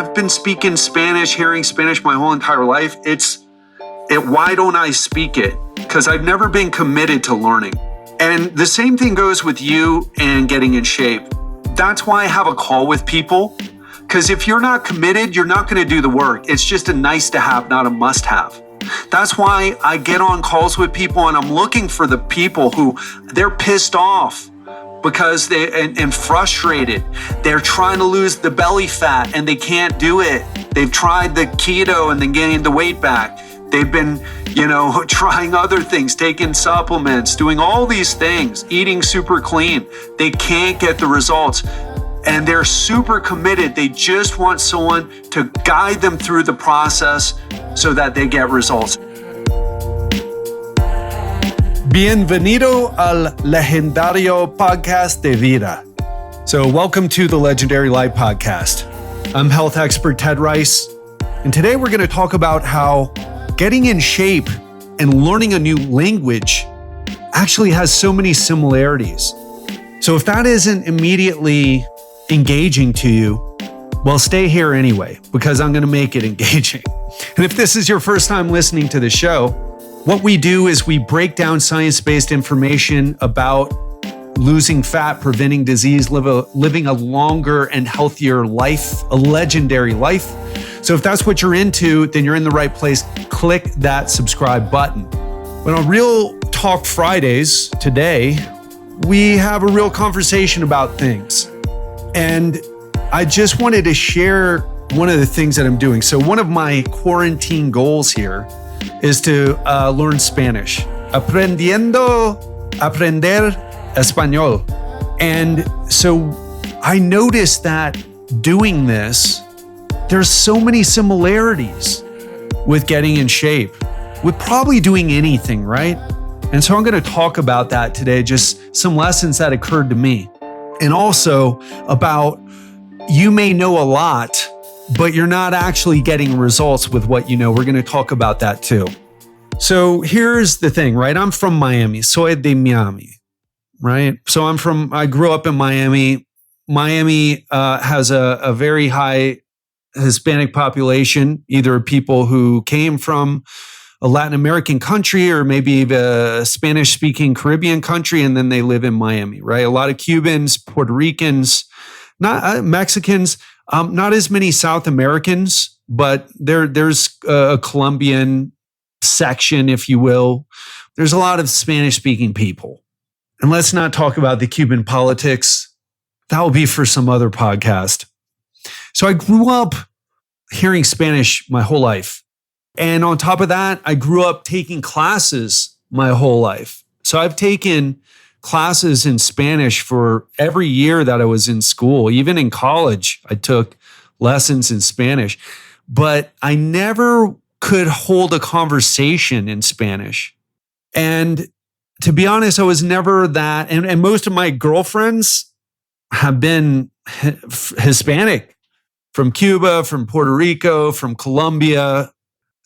I've been speaking Spanish, hearing Spanish my whole entire life. Why don't I speak it? Because I've never been committed to learning. And the same thing goes with you and getting in shape. That's why I have a call with people. Because if you're not committed, you're not going to do the work. It's just a nice to have, not a must have. That's why I get on calls with people and I'm looking for the people who they're pissed off because and frustrated. They're trying to lose the belly fat and they can't do it. They've tried the keto and then getting the weight back. They've been, trying other things, taking supplements, doing all these things, eating super clean. They can't get the results. And they're super committed. They just want someone to guide them through the process so that they get results. Bienvenido al legendario podcast de vida. So welcome to the Legendary Life Podcast. I'm health expert Ted Rice. And today we're going to talk about how getting in shape and learning a new language actually has so many similarities. So if that isn't immediately engaging to you, well, stay here anyway, because I'm going to make it engaging. And if this is your first time listening to the show, what we do is we break down science-based information about losing fat, preventing disease, living a longer and healthier life, a legendary life. So if that's what you're into, then you're in the right place. Click that subscribe button. But on Real Talk Fridays today, we have a real conversation about things. And I just wanted to share one of the things that I'm doing. So one of my quarantine goals here is to learn Spanish. Aprender español. And so I noticed that doing this, there's so many similarities with getting in shape, with probably doing anything, right? And so I'm going to talk about that today, just some lessons that occurred to me. And also about you may know a lot, but you're not actually getting results with what you know. We're going to talk about that too. So here's the thing, right? I'm from Miami. Soy de Miami, right? So I grew up in Miami. Miami has a very high Hispanic population, either people who came from a Latin American country or maybe a Spanish-speaking Caribbean country, and then they live in Miami, right? A lot of Cubans, Puerto Ricans, not Mexicans, not as many South Americans, but there's a Colombian section, if you will. There's a lot of Spanish-speaking people. And let's not talk about the Cuban politics. That will be for some other podcast. So I grew up hearing Spanish my whole life. And on top of that, I grew up taking classes my whole life. So I've taken classes in Spanish for every year that I was in school. Even in college, I took lessons in Spanish. But I never could hold a conversation in Spanish. And to be honest, I was never that. And most of my girlfriends have been Hispanic. From Cuba, from Puerto Rico, from Colombia.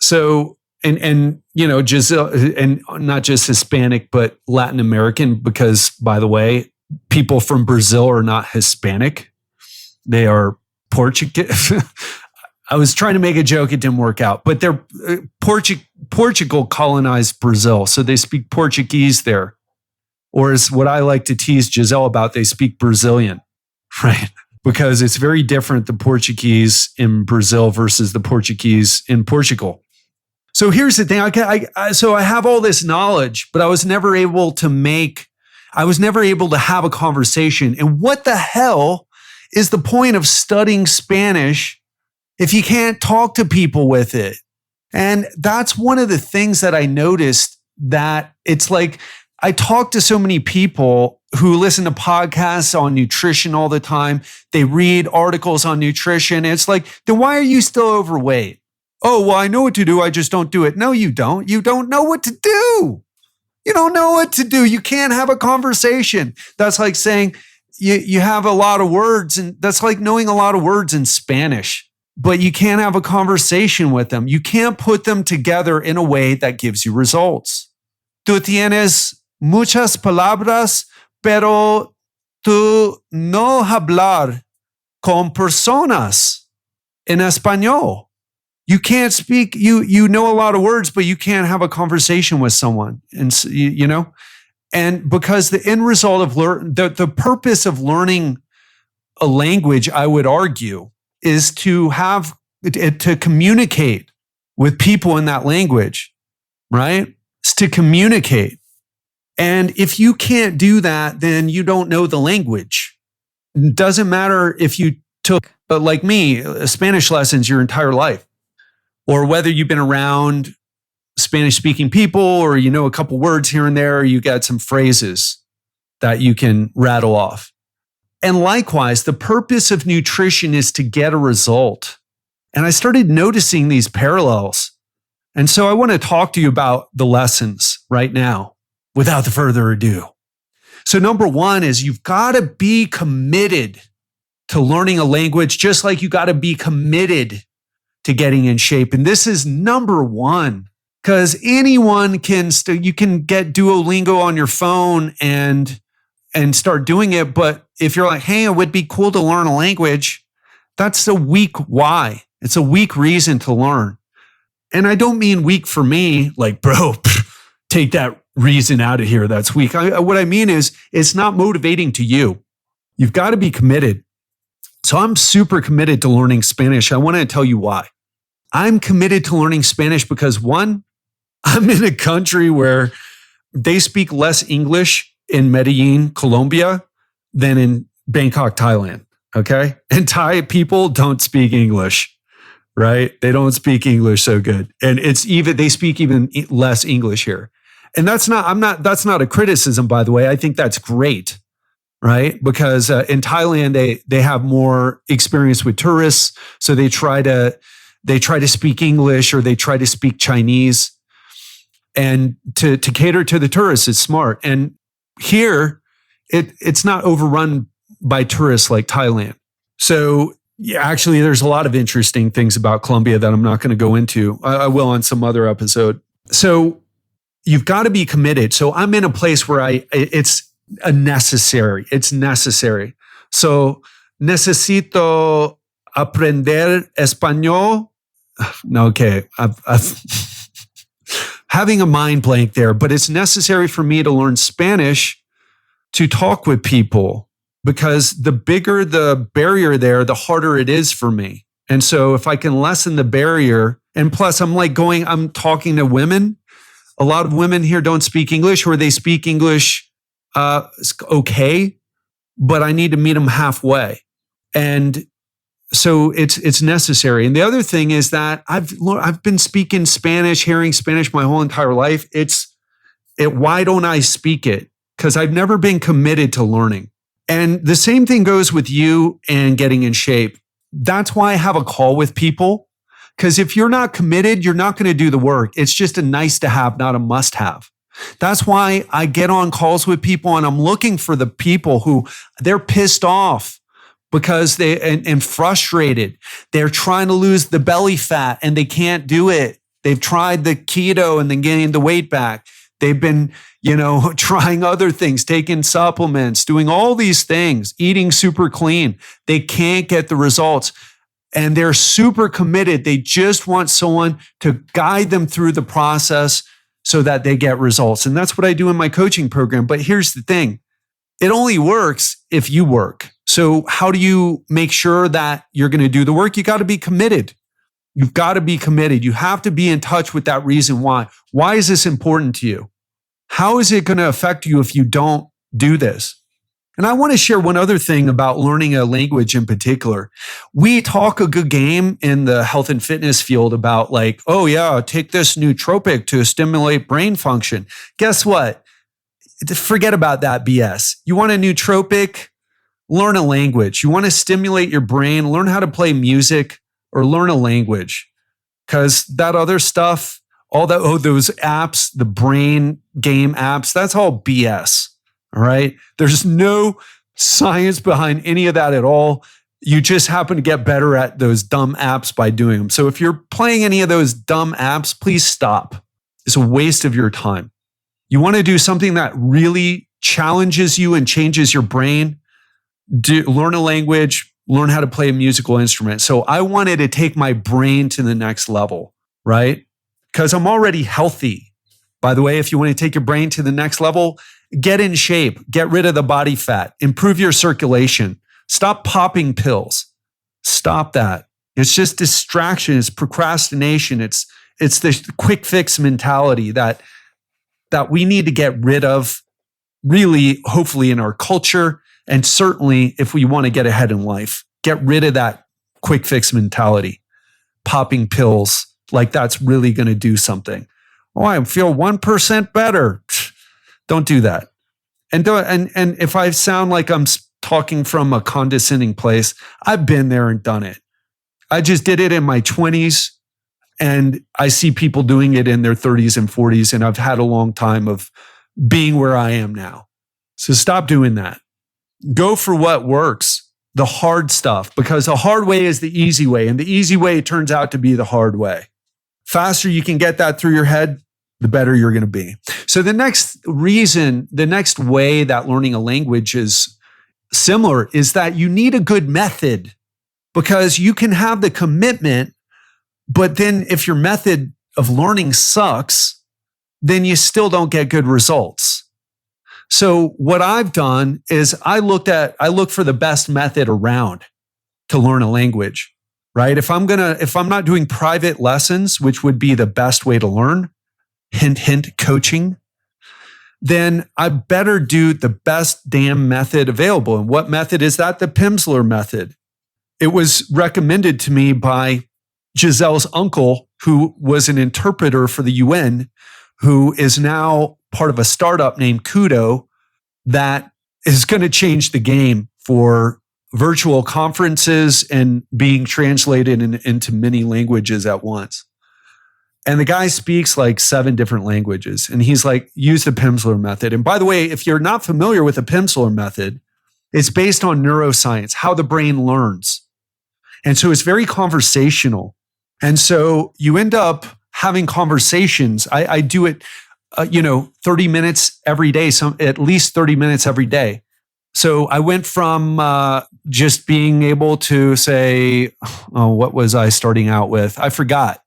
So, and Giselle, and not just Hispanic, but Latin American, because by the way, people from Brazil are not Hispanic. They are Portuguese. I was trying to make a joke. It didn't work out, but they're Portugal colonized Brazil. So they speak Portuguese there. Or as what I like to tease Giselle about, they speak Brazilian, right? Because it's very different, the Portuguese in Brazil versus the Portuguese in Portugal. So here's the thing. So I have all this knowledge, but I was never able to have a conversation. And what the hell is the point of studying Spanish if you can't talk to people with it? And that's one of the things that I noticed, that it's like I talk to so many people who listen to podcasts on nutrition all the time. They read articles on nutrition. It's like, then why are you still overweight? Oh, well, I know what to do. I just don't do it. No, you don't. You don't know what to do. You don't know what to do. You can't have a conversation. That's like saying you have a lot of words, and that's like knowing a lot of words in Spanish, but you can't have a conversation with them. You can't put them together in a way that gives you results. Tú tienes muchas palabras, pero tú no hablar con personas. in Espanol. You can't speak, you know a lot of words, but you can't have a conversation with someone. And and because the end result of the purpose of learning a language, I would argue, is to communicate with people in that language, right? It's to communicate. And if you can't do that, then you don't know the language. It doesn't matter if you took, like me, Spanish lessons your entire life, or whether you've been around Spanish-speaking people, or you know a couple words here and there, or you got some phrases that you can rattle off. And likewise, the purpose of nutrition is to get a result. And I started noticing these parallels. And so I want to talk to you about the lessons right now, without further ado. So number one is you've got to be committed to learning a language, just like you got to be committed to getting in shape. And this is number one, because anyone can, you can get Duolingo on your phone and start doing it. But if you're like, hey, it would be cool to learn a language, that's a weak why. It's a weak reason to learn. And I don't mean weak for me, like, bro, take that reason out of here. That's weak. What I mean is it's not motivating to you. You've got to be committed. So I'm super committed to learning Spanish. I want to tell you why. I'm committed to learning Spanish because one, I'm in a country where they speak less English in Medellin, Colombia, than in Bangkok, Thailand. Okay. And Thai people don't speak English, right? They don't speak English so good. And they speak even less English here. And that's not a criticism, by the way. I think that's great, right? Because in Thailand, they have more experience with tourists. So they try to speak English, or they try to speak Chinese. And to cater to the tourists is smart. And here, it's not overrun by tourists like Thailand. So yeah, actually, there's a lot of interesting things about Colombia that I'm not going to go into. I will on some other episode. So you've got to be committed. So I'm in a place where it's necessary. It's necessary. So necesito aprender español. No, okay. I've having a mind blank there, but it's necessary for me to learn Spanish to talk with people, because the bigger the barrier there, the harder it is for me. And so if I can lessen the barrier, and plus I'm talking to women. A lot of women here don't speak English, or they speak English okay, but I need to meet them halfway. And so it's necessary. And the other thing is that I've been speaking Spanish, hearing Spanish my whole entire life. Why don't I speak it? Because I've never been committed to learning. And the same thing goes with you and getting in shape. That's why I have a call with people. Because if you're not committed, you're not going to do the work. It's just a nice to have, not a must have. That's why I get on calls with people, and I'm looking for the people who they're pissed off because and frustrated. They're trying to lose the belly fat and they can't do it. They've tried the keto and then getting the weight back. They've been, trying other things, taking supplements, doing all these things, eating super clean. They can't get the results. And they're super committed. They just want someone to guide them through the process so that they get results. And that's what I do in my coaching program. But here's the thing. It only works if you work. So how do you make sure that you're going to do the work? You got to be committed. You've got to be committed. You have to be in touch with that reason why. Why is this important to you? How is it going to affect you if you don't do this? And I want to share one other thing about learning a language in particular. We talk a good game in the health and fitness field about oh yeah, take this nootropic to stimulate brain function. Guess what? Forget about that BS. You want a nootropic? Learn a language. You want to stimulate your brain? Learn how to play music or learn a language. Because that other stuff, those apps, the brain game apps, that's all BS. All right. There's no science behind any of that at all. You just happen to get better at those dumb apps by doing them. So if you're playing any of those dumb apps, please stop. It's a waste of your time. You want to do something that really challenges you and changes your brain. Learn a language, learn how to play a musical instrument. So I wanted to take my brain to the next level, right? Because I'm already healthy. By the way, if you want to take your brain to the next level, get in shape, get rid of the body fat, improve your circulation, stop popping pills. Stop that. It's just distraction. It's procrastination. It's the quick fix mentality that we need to get rid of, really, hopefully in our culture. And certainly if we want to get ahead in life, get rid of that quick fix mentality, popping pills like that's really going to do something. Oh, I feel 1% better. Don't do that. And if I sound like I'm talking from a condescending place, I've been there and done it. I just did it in my 20s, and I see people doing it in their 30s and 40s, and I've had a long time of being where I am now. So stop doing that. Go for what works, the hard stuff, because the hard way is the easy way, and the easy way turns out to be the hard way. Faster you can get that through your head, the better you're going to be. So the next way that learning a language is similar is that you need a good method, because you can have the commitment, but then if your method of learning sucks, then you still don't get good results. So what I've done is I look for the best method around to learn a language, right? If I'm not doing private lessons, which would be the best way to learn, hint, hint, coaching, then I better do the best damn method available. And what method is that? The Pimsleur method. It was recommended to me by Giselle's uncle, who was an interpreter for the UN, who is now part of a startup named Kudo that is going to change the game for virtual conferences and being translated into many languages at once. And the guy speaks like 7 different languages. And he's like, use the Pimsleur method. And by the way, if you're not familiar with the Pimsleur method, it's based on neuroscience, how the brain learns. And so it's very conversational. And so you end up having conversations. I do it, 30 minutes every day, at least 30 minutes every day. So I went from just being able to say, what was I starting out with? I forgot.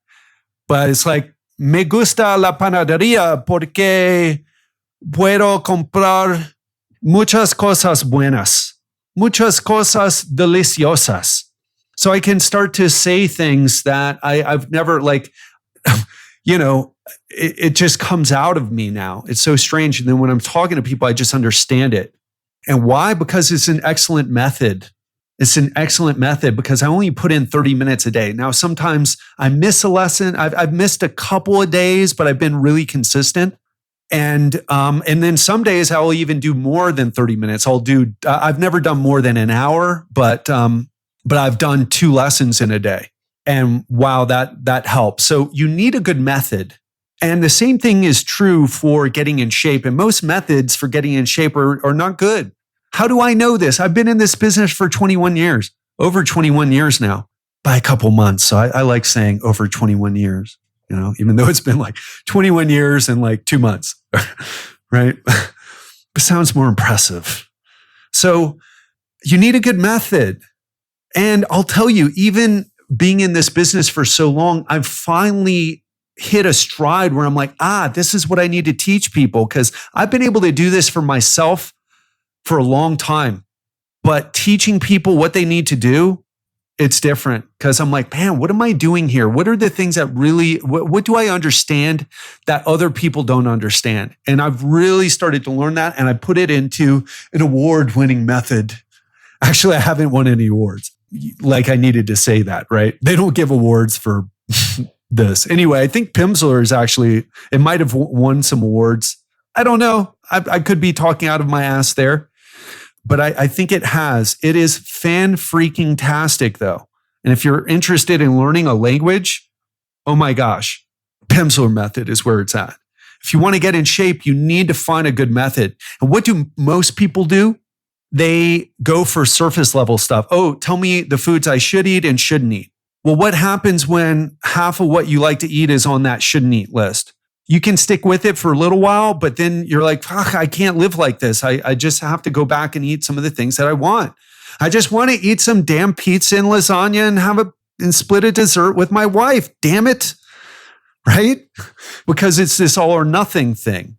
But it's like, me gusta la panadería porque puedo comprar muchas cosas buenas, muchas cosas deliciosas. So I can start to say things that I've never it just comes out of me now. It's so strange. And then when I'm talking to people, I just understand it. And why? Because it's an excellent method. It's an excellent method because I only put in 30 minutes a day. Now, sometimes I miss a lesson. I've missed a couple of days, but I've been really consistent. And then some days I'll even do more than 30 minutes. I've never done more than an hour, but I've done 2 lessons in a day. And wow, that helps. So you need a good method. And the same thing is true for getting in shape. And most methods for getting in shape are not good. How do I know this? I've been in this business for 21 years, over 21 years now, by a couple months. So I like saying over 21 years, even though it's been like 21 years and like 2 months, right? It sounds more impressive. So you need a good method. And I'll tell you, even being in this business for so long, I've finally hit a stride where I'm like, this is what I need to teach people, because I've been able to do this for myself for a long time. But teaching people what they need to do, it's different, because I'm like, man, what am I doing here? What are the things that really, what do I understand that other people don't understand? And I've really started to learn that, and I put it into an award-winning method. Actually, I haven't won any awards. Like I needed to say that, right? They don't give awards for this. Anyway, I think Pimsleur it might have won some awards. I don't know. I could be talking out of my ass there, but I think it has. It is fan-freaking-tastic though. And if you're interested in learning a language, oh my gosh, Pimsleur method is where it's at. If you want to get in shape, you need to find a good method. And what do most people do? They go for surface level stuff. Oh, tell me the foods I should eat and shouldn't eat. Well, what happens when half of what you like to eat is on that shouldn't eat list? you can stick with it for a little while, but then you're like, fuck, I can't live like this. I just have to go back and eat some of the things that I want. I just want to eat some damn pizza and lasagna and split a dessert with my wife. Damn it. Right? Because it's this all or nothing thing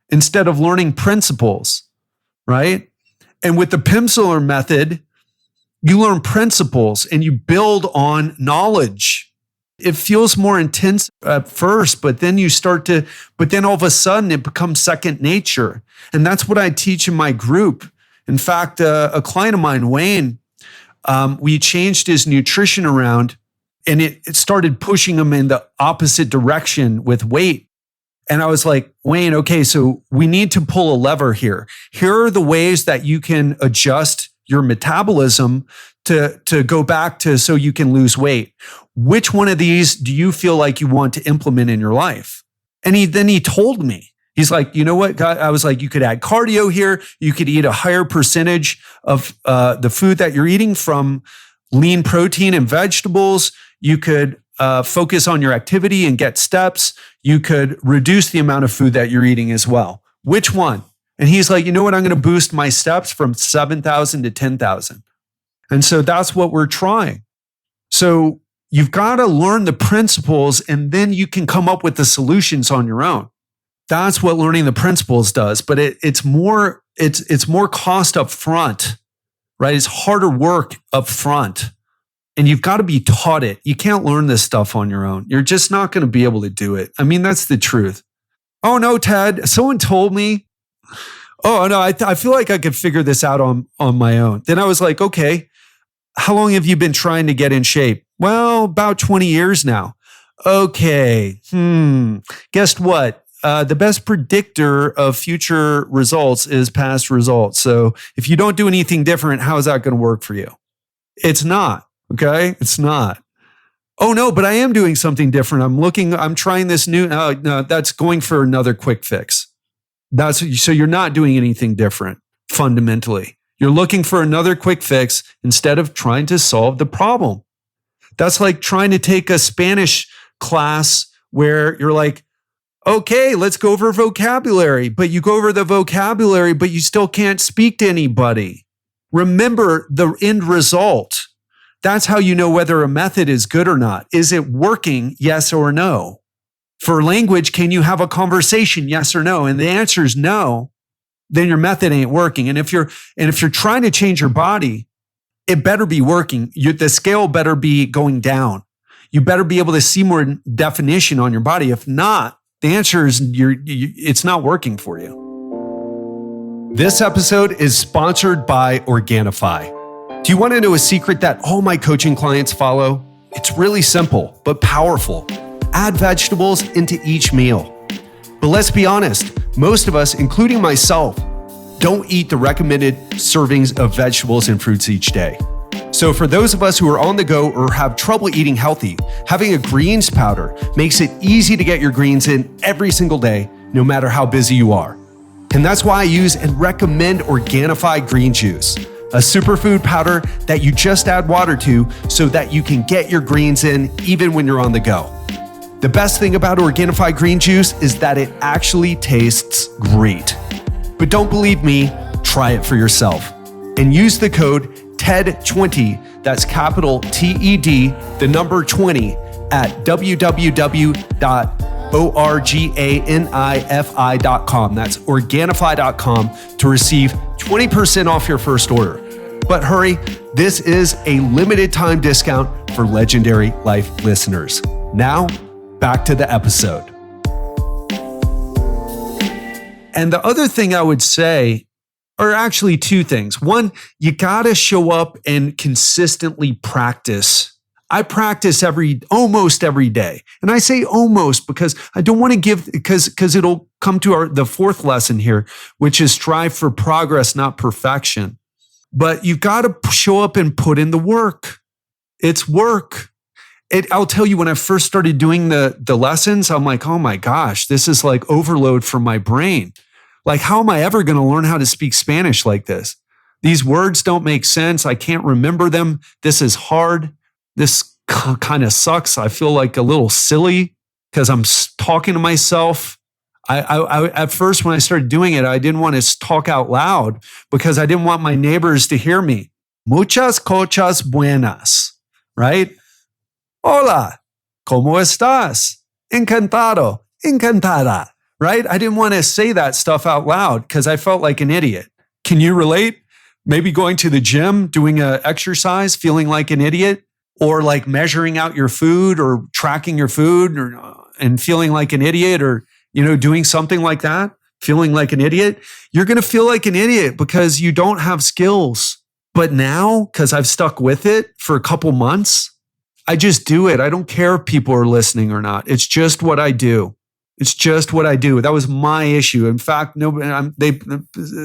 instead of learning principles, right? And with the Pimsleur method, you learn principles and you build on knowledge. It feels more intense at first, but then all of a sudden it becomes second nature. And that's what I teach in my group. In fact, a client of mine, Wayne, we changed his nutrition around and it started pushing him in the opposite direction with weight. And I was like, Wayne, okay, so we need to pull a lever here. Here are the ways that you can adjust your metabolism to go back to so you can lose weight. Which one of these do you feel like you want to implement in your life? And then he told me, he's like, you know what? I was like, you could add cardio here. You could eat a higher percentage of the food that you're eating from lean protein and vegetables. You could focus on your activity and get steps. You could reduce the amount of food that you're eating as well. Which one? And he's like, you know what? I'm going to boost my steps from 7,000 to 10,000. And so that's what we're trying. So you've got to learn the principles and then you can come up with the solutions on your own. That's what learning the principles does. But it's more cost up front, right? It's harder work up front. And you've got to be taught it. You can't learn this stuff on your own. You're just not going to be able to do it. I mean, that's the truth. Oh no, Ted, someone told me. Oh no, I feel like I could figure this out on my own. Then I was like, okay, how long have you been trying to get in shape? Well, about 20 years now. Okay. Guess what? The best predictor of future results is past results. So if you don't do anything different, how is that going to work for you? It's not. Okay. It's not. Oh no, but I am doing something different. I'm trying this new, no, that's going for another quick fix. So you're not doing anything different fundamentally. You're looking for another quick fix instead of trying to solve the problem. That's like trying to take a Spanish class where you're like, okay, let's go over vocabulary, but you go over the vocabulary, but you still can't speak to anybody. Remember the end result. That's how you know whether a method is good or not. Is it working? Yes or no? For language, can you have a conversation? Yes or no? And the answer is no. Then your method ain't working. And if you're trying to change your body, it better be working. The scale better be going down. You better be able to see more definition on your body. If not, the answer is it's not working for you. This episode is sponsored by Organifi. Do you want to know a secret that all my coaching clients follow? It's really simple, but powerful. Add vegetables into each meal. But let's be honest, most of us, including myself, don't eat the recommended servings of vegetables and fruits each day. So for those of us who are on the go or have trouble eating healthy, having a greens powder makes it easy to get your greens in every single day, no matter how busy you are. And that's why I use and recommend Organifi green juice, a superfood powder that you just add water to so that you can get your greens in even when you're on the go. The best thing about Organifi green juice is that it actually tastes great. But don't believe me, try it for yourself. And use the code TED20, that's capital TED, the number 20, at www.organifi.com. That's Organifi.com to receive 20% off your first order. But hurry, this is a limited time discount for Legendary Life listeners. Now, back to the episode. And the other thing I would say are actually two things. One, you got to show up and consistently practice. I practice almost every day. And I say almost because I don't want to because it'll come to the fourth lesson here, which is strive for progress, not perfection. But you got to show up and put in the work. It's work. I'll tell you, when I first started doing the lessons, I'm like, oh my gosh, this is like overload for my brain. Like, how am I ever going to learn how to speak Spanish like this? These words don't make sense. I can't remember them. This is hard. This kind of sucks. I feel like a little silly. because I'm talking to myself. I at first, when I started doing it, I didn't want to talk out loud because I didn't want my neighbors to hear me. Muchas cosas buenas, right? Hola, ¿cómo estás? Encantado, encantada, right? I didn't want to say that stuff out loud because I felt like an idiot. Can you relate? Maybe going to the gym, doing an exercise, feeling like an idiot, or like measuring out your food or tracking your food and feeling like an idiot, or doing something like that, feeling like an idiot. You're going to feel like an idiot because you don't have skills. But now, because I've stuck with it for a couple months, I just do it. I don't care if people are listening or not. It's just what I do. It's just what I do. That was my issue. In fact,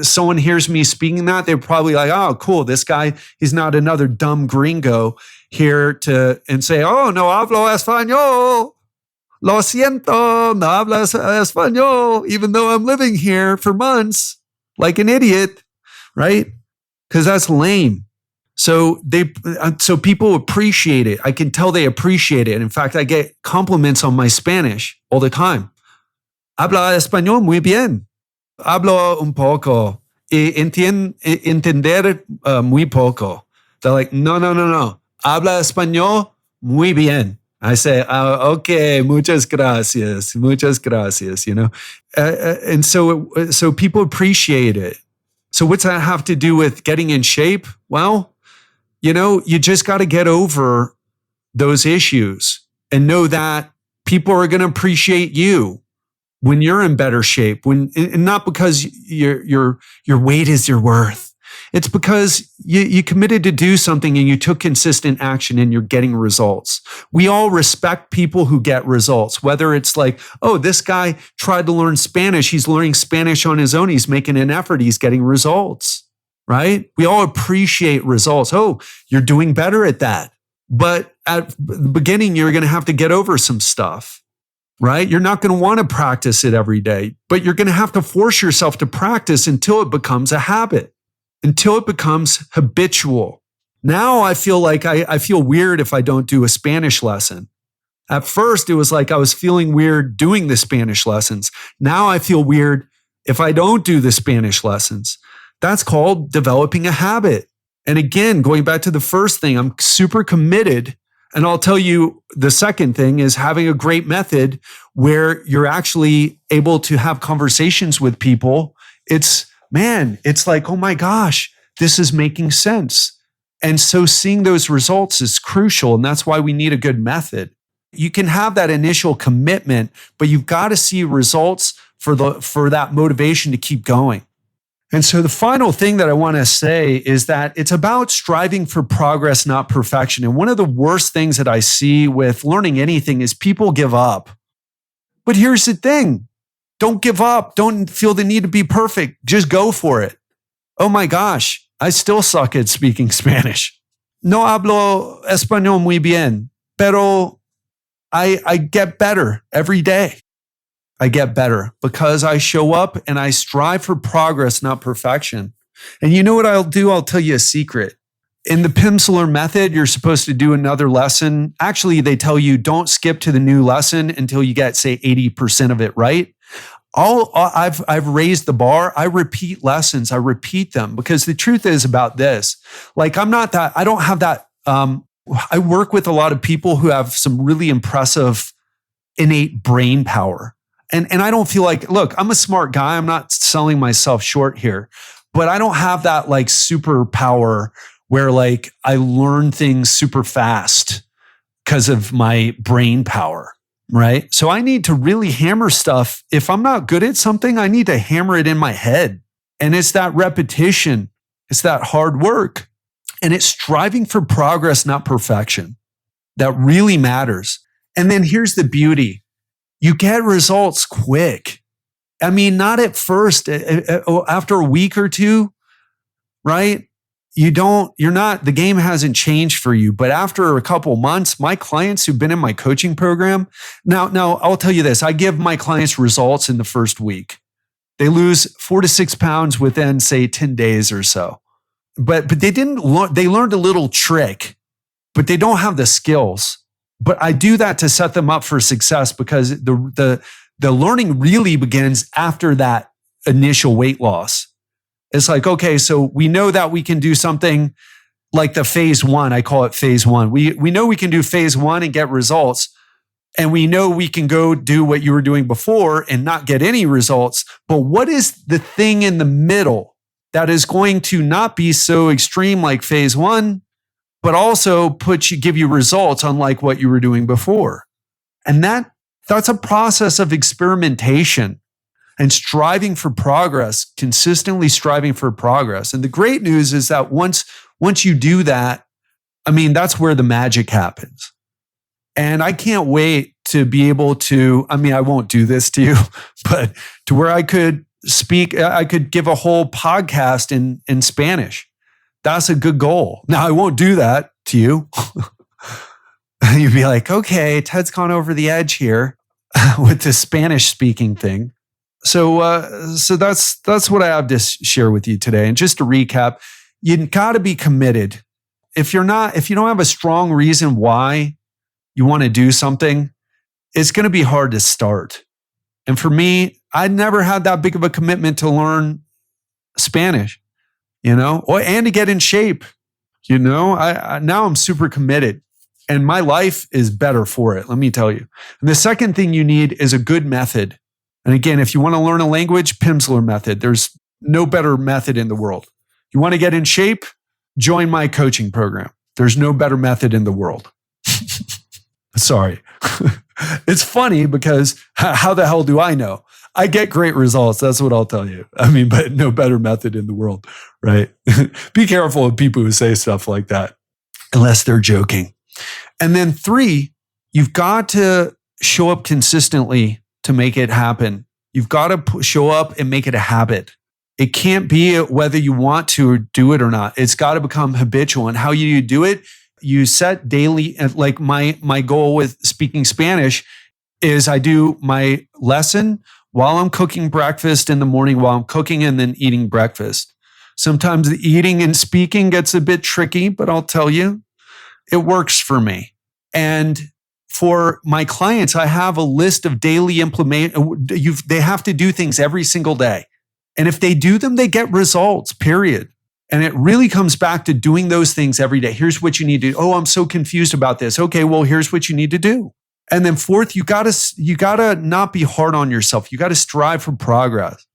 someone hears me speaking that, they're probably like, oh, cool. This guy, he's not another dumb gringo here and say, oh, no hablo español. Lo siento, no hablas español, even though I'm living here for months like an idiot, right? Because that's lame. So people appreciate it. I can tell they appreciate it. In fact, I get compliments on my Spanish all the time. Habla español muy bien. Hablo un poco. Entender muy poco. They're like, no. Habla español muy bien. I say, okay, muchas gracias. And so people appreciate it. So what's that have to do with getting in shape? Well, you just got to get over those issues and know that people are going to appreciate you when you're in better shape. And not because your weight is your worth. It's because you committed to do something and you took consistent action and you're getting results. We all respect people who get results, whether it's like, oh, this guy tried to learn Spanish. He's learning Spanish on his own. He's making an effort. He's getting results, right? We all appreciate results. Oh, you're doing better at that. But at the beginning, you're going to have to get over some stuff, right? You're not going to want to practice it every day, but you're going to have to force yourself to practice until it becomes a habit. Until it becomes habitual. Now I feel like I feel weird if I don't do a Spanish lesson. At first, it was like I was feeling weird doing the Spanish lessons. Now I feel weird if I don't do the Spanish lessons. That's called developing a habit. And again, going back to the first thing, I'm super committed. And I'll tell you the second thing is having a great method where you're actually able to have conversations with people. It's like, oh my gosh, this is making sense. And so seeing those results is crucial. And that's why we need a good method. You can have that initial commitment, but you've got to see results for that motivation to keep going. And so the final thing that I want to say is that it's about striving for progress, not perfection. And one of the worst things that I see with learning anything is people give up. But here's the thing. Don't give up. Don't feel the need to be perfect. Just go for it. Oh my gosh, I still suck at speaking Spanish. No hablo español muy bien, pero I get better every day. I get better because I show up and I strive for progress, not perfection. And you know what I'll do? I'll tell you a secret. In the Pimsleur method, you're supposed to do another lesson. Actually, they tell you don't skip to the new lesson until you get, say, 80% of it right. I've raised the bar. I repeat lessons. I repeat them because the truth is about this. Like I don't have that. I work with a lot of people who have some really impressive innate brain power. And I don't feel like, look, I'm a smart guy. I'm not selling myself short here, but I don't have that like superpower where like I learn things super fast because of my brain power. Right? So I need to really hammer stuff. If I'm not good at something, I need to hammer it in my head. And it's that repetition. It's that hard work. And it's striving for progress, not perfection. That really matters. And then here's the beauty. You get results quick. I mean, not at first, after a week or two, right? The game hasn't changed for you, but after a couple months, my clients who've been in my coaching program, now I'll tell you this, I give my clients results in the first week. They lose 4 to 6 pounds within, say, 10 days or so. But they learned a little trick, but they don't have the skills. But I do that to set them up for success because the learning really begins after that initial weight loss. It's like, okay, so we know that we can do something like the phase one. I call it phase one. We know we can do phase one and get results. And we know we can go do what you were doing before and not get any results. But what is the thing in the middle that is going to not be so extreme like phase one, but also give you results unlike what you were doing before? And that's a process of experimentation and striving for progress, consistently striving for progress. And the great news is that once you do that, that's where the magic happens. And I can't wait to be able to, I won't do this to you, but to where I could give a whole podcast in Spanish. That's a good goal. Now, I won't do that to you. You'd be like, okay, Ted's gone over the edge here with the Spanish speaking thing. So that's what I have to share with you today. And just to recap, you got to be committed. If you don't have a strong reason why you want to do something, it's going to be hard to start. And for me, I never had that big of a commitment to learn Spanish, and to get in shape. Now I'm super committed and my life is better for it. Let me tell you. And the second thing you need is a good method. And again, if you want to learn a language, Pimsleur method. There's no better method in the world. You want to get in shape? Join my coaching program. There's no better method in the world. Sorry. It's funny because how the hell do I know? I get great results. That's what I'll tell you. But no better method in the world, right? Be careful of people who say stuff like that, unless they're joking. And then 3, you've got to show up consistently to make it happen. You've got to show up and make it a habit. It can't be whether you want to do it or not. It's got to become habitual. And how you do it, you set daily, like my goal with speaking Spanish is I do my lesson while I'm cooking breakfast in the morning, while I'm cooking and then eating breakfast. Sometimes the eating and speaking gets a bit tricky, but I'll tell you, it works for me. And for my clients, I have a list of daily they have to do things every single day. And if they do them, they get results, period. And it really comes back to doing those things every day. Here's what you need to do. Oh, I'm so confused about this. Okay, well, here's what you need to do. And then 4th, you gotta not be hard on yourself. You gotta strive for progress.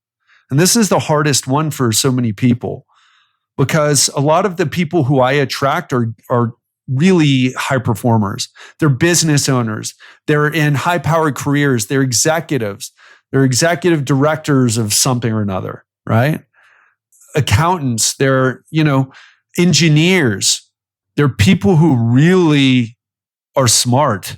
And this is the hardest one for so many people because a lot of the people who I attract are really high performers. They're business owners. They're in high-powered careers. They're executives. They're executive directors of something or another, right? Accountants. They're, engineers. They're people who really are smart.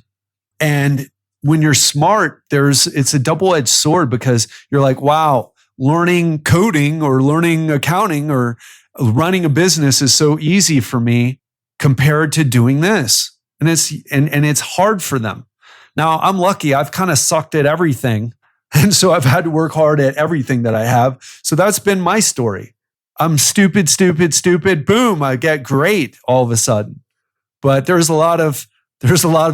And when you're smart, it's a double-edged sword because you're like, wow, learning coding or learning accounting or running a business is so easy for me compared to doing this. And it's hard for them. Now, I'm lucky. I've kind of sucked at everything. And so I've had to work hard at everything that I have. So that's been my story. I'm stupid. Boom, I get great all of a sudden. But there's a lot of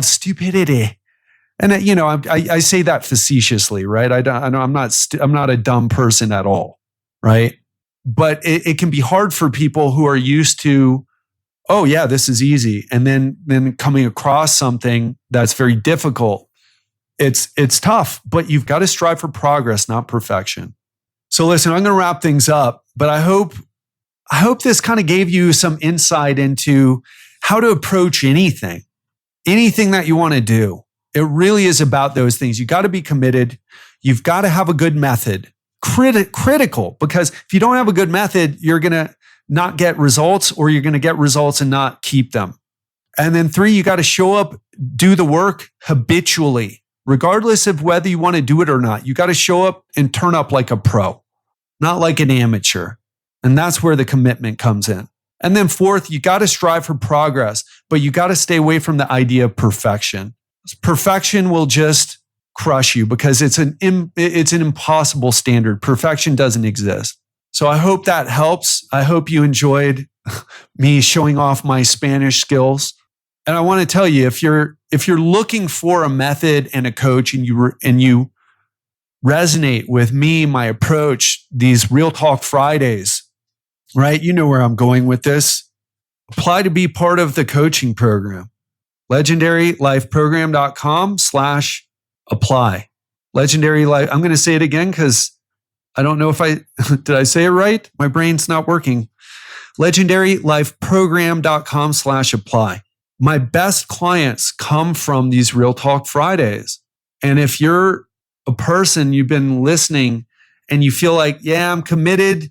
stupidity. And I say that facetiously, right? I'm not a dumb person at all, right? But it can be hard for people who are used to, oh yeah, this is easy. And then coming across something that's very difficult. It's tough, but you've got to strive for progress, not perfection. So listen, I'm going to wrap things up, but I hope this kind of gave you some insight into how to approach anything that you want to do. It really is about those things. You got to be committed. You've got to have a good method. Critical, because if you don't have a good method, you're going to not get results, or you're going to get results and not keep them. And then 3, you got to show up, do the work habitually, regardless of whether you want to do it or not. You got to show up and turn up like a pro, not like an amateur. And that's where the commitment comes in. And then 4th, you got to strive for progress, but you got to stay away from the idea of perfection. Perfection will just crush you because it's an impossible standard. Perfection doesn't exist. So I hope that helps. I hope you enjoyed me showing off my Spanish skills. And I want to tell you, if if you're looking for a method and a coach and you resonate with me, my approach, these Real Talk Fridays, right? You know where I'm going with this. Apply to be part of the coaching program. legendarylifeprogram.com/apply. Legendary Life. I'm going to say it again because I don't know if did I say it right? My brain's not working. legendarylifeprogram.com/apply. My best clients come from these Real Talk Fridays. And if you're a person, you've been listening and you feel like, yeah, I'm committed.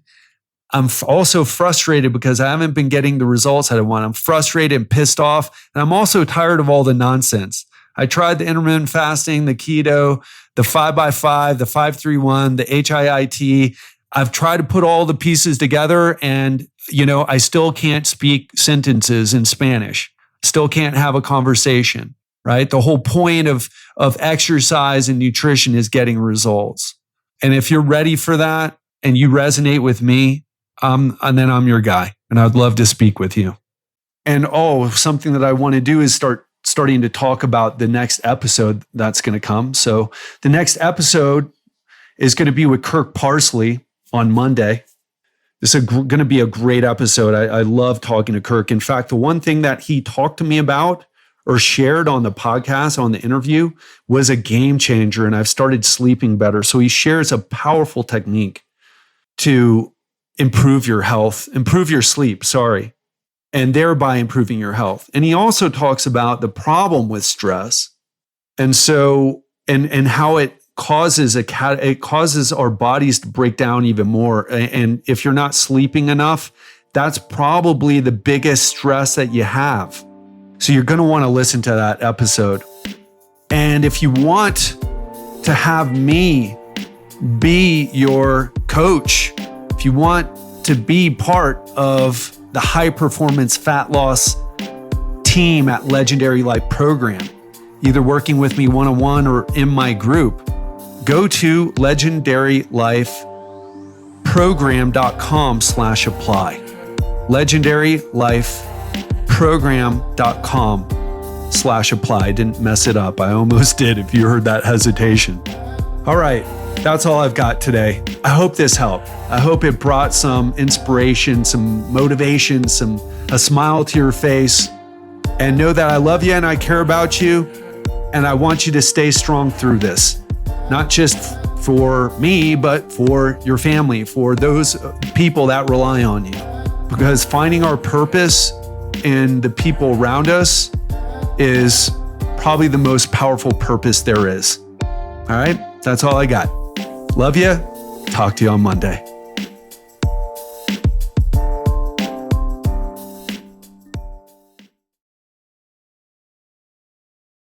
I'm also frustrated because I haven't been getting the results I want. I'm frustrated and pissed off. And I'm also tired of all the nonsense. I tried the intermittent fasting, the keto, the 5x5, the 5-3-1, the HIIT. I've tried to put all the pieces together and, I still can't speak sentences in Spanish. Still can't have a conversation, right? The whole point of exercise and nutrition is getting results. And if you're ready for that and you resonate with me, and then I'm your guy and I'd love to speak with you. And something that I want to do is starting to talk about the next episode that's going to come. So the next episode is going to be with Kirk Parsley on Monday. This is going to be a great episode. I love talking to Kirk. In fact, the one thing that he talked to me about or shared on the podcast, on the interview, was a game changer, and I've started sleeping better. So he shares a powerful technique to improve your health, improve your sleep, and thereby improving your health. And he also talks about the problem with stress, and how it causes our bodies to break down even more. And if you're not sleeping enough, that's probably the biggest stress that you have. So you're going to want to listen to that episode. And if you want to have me be your coach, if you want to be part of the high performance fat loss team at Legendary Life Program, either working with me one-on-one or in my group, go to legendarylifeprogram.com/apply. legendarylifeprogram.com/apply. I didn't mess it up. I almost did if you heard that hesitation. All right. That's all I've got today. I hope this helped. I hope it brought some inspiration, some motivation, a smile to your face. And know that I love you and I care about you. And I want you to stay strong through this. Not just for me, but for your family, for those people that rely on you. Because finding our purpose in the people around us is probably the most powerful purpose there is. All right, that's all I got. Love you. Talk to you on Monday.